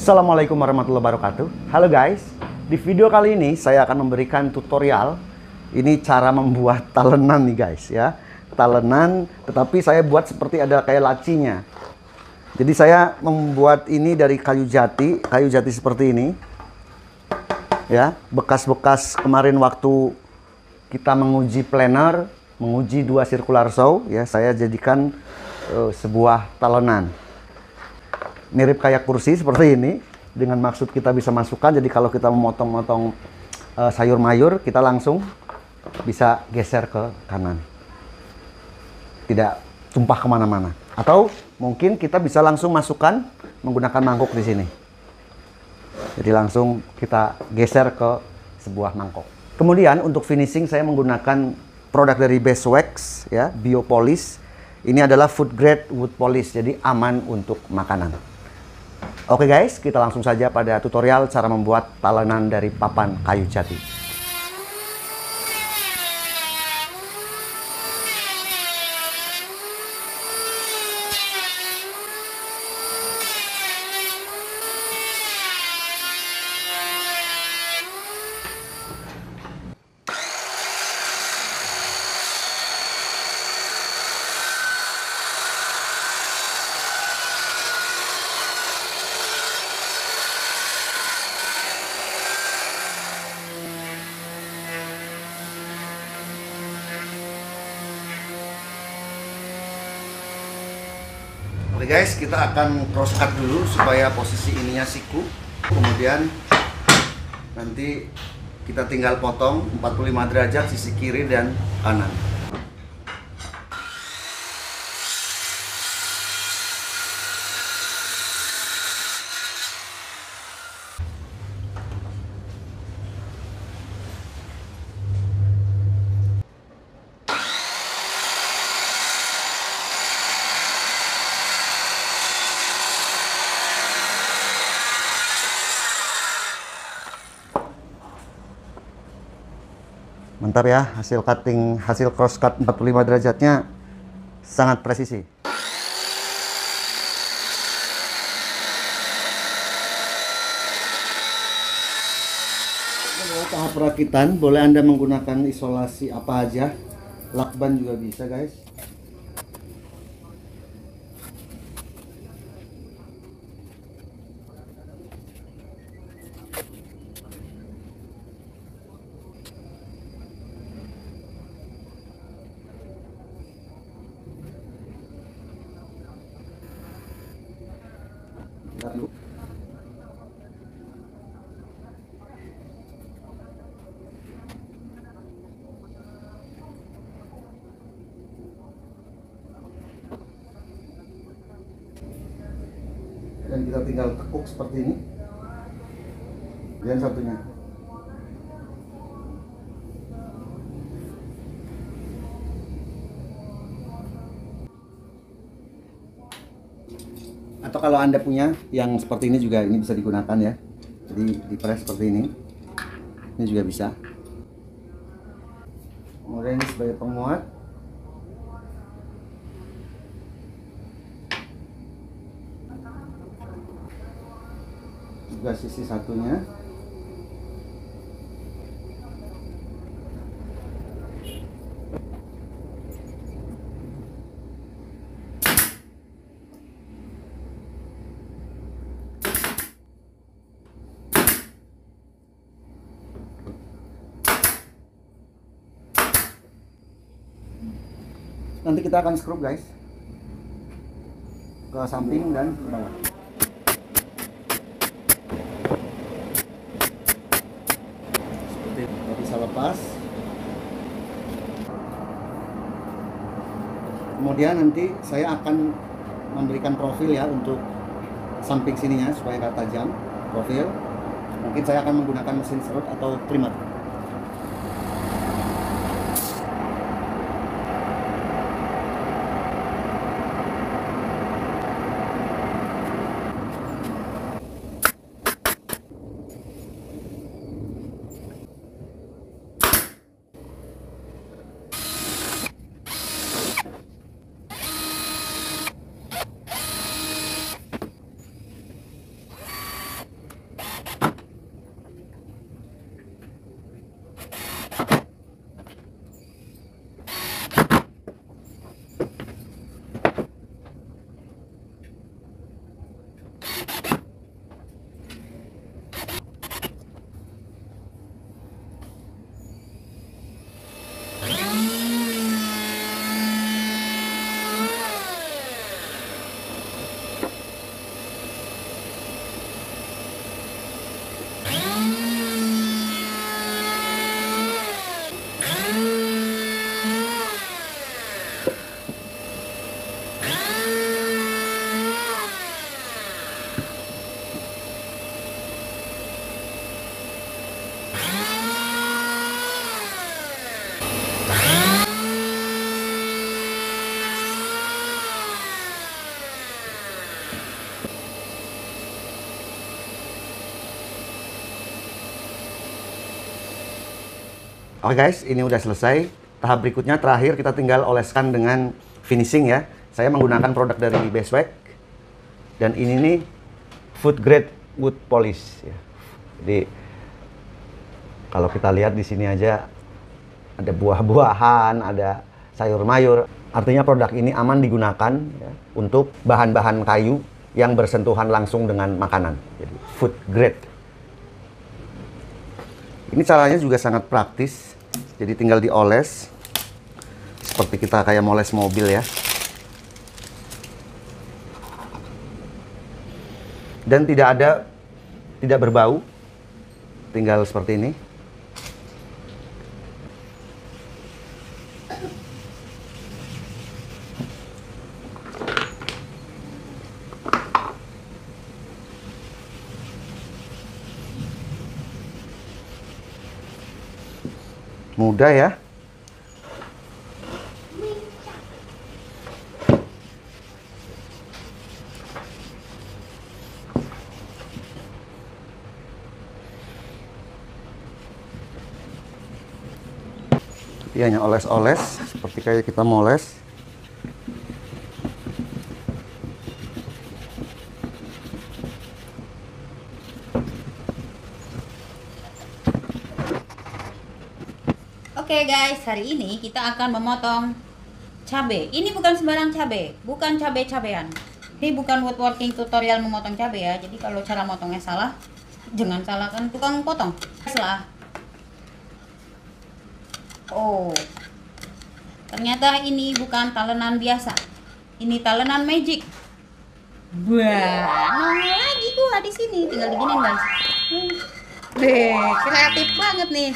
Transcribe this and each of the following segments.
Assalamualaikum warahmatullahi wabarakatuh. Halo guys, di video kali ini saya akan memberikan tutorial. Ini cara membuat talenan nih guys ya. Talenan, tetapi saya buat seperti ada kayak lacinya. Jadi saya membuat ini dari kayu jati seperti ini. Ya, bekas-bekas kemarin waktu kita menguji planer, menguji 2 circular saw, ya saya jadikan sebuah talenan. Mirip kayak kursi seperti ini, dengan maksud kita bisa masukkan, jadi kalau kita memotong-motong sayur mayur, kita langsung bisa geser ke kanan, tidak tumpah kemana-mana. Atau mungkin kita bisa langsung masukkan menggunakan mangkuk di sini, jadi langsung kita geser ke sebuah mangkok. Kemudian untuk finishing saya menggunakan produk dari Best Wax, ya, Biopolish. Ini adalah food grade wood polish, jadi aman untuk makanan. Oke guys, kita langsung saja pada tutorial cara membuat talenan dari papan kayu jati. Oke guys, kita akan cross cut dulu supaya posisi ininya siku. Kemudian nanti kita tinggal potong 45 derajat sisi kiri dan kanan. Mantap ya, hasil cross cut 45 derajatnya sangat presisi. Tahap perakitan, boleh Anda menggunakan isolasi apa aja, lakban juga bisa guys. Lalu dan kita tinggal tekuk seperti ini. Dan satunya. Atau kalau Anda punya yang seperti ini juga, ini bisa digunakan ya. Jadi dipres seperti ini. Ini juga bisa. Kemudian ini sebagai penguat. Juga sisi satunya. Nanti kita akan screw guys ke samping dan ke bawah. Seperti itu, bisa lepas. Kemudian nanti saya akan memberikan profil ya untuk samping sininya supaya nggak tajam. Profil. Mungkin saya akan menggunakan mesin serut atau trimmer. Oke guys, ini udah selesai. Tahap berikutnya terakhir kita tinggal oleskan dengan finishing ya. Saya menggunakan produk dari Bestwax. Dan ini nih food grade wood polish ya. Jadi kalau kita lihat di sini aja ada buah-buahan, ada sayur mayur. Artinya produk ini aman digunakan ya, untuk bahan-bahan kayu yang bersentuhan langsung dengan makanan. Jadi food grade. Ini caranya juga sangat praktis. Jadi tinggal dioles seperti kita kayak moles mobil ya. Dan tidak berbau. Tinggal seperti ini. Mudah ya. Dia hanya oles-oles seperti kayak kita moles. Oke guys, hari ini kita akan memotong cabai. Ini bukan sembarang cabai, bukan cabai-cabean. Ini bukan woodworking tutorial memotong cabai ya. Jadi kalau cara motongnya salah, jangan salahkan tukang potong. Salah. Oh, ternyata ini bukan talenan biasa. Ini talenan magic. Wah, nongol lagi gua di sini. Tinggal diginin guys. Kreatif banget nih.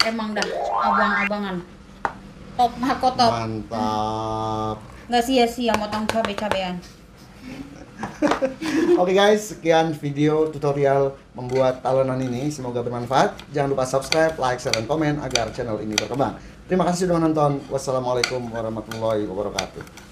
Emang dah abang-abangan. Top Marco top. Mantap. Nggak sia-sia motong cabai-cabean. Oke guys, sekian video tutorial membuat talenan ini. Semoga bermanfaat. Jangan lupa subscribe, like, share, dan komen agar channel ini berkembang. Terima kasih sudah menonton. Wassalamualaikum warahmatullahi wabarakatuh.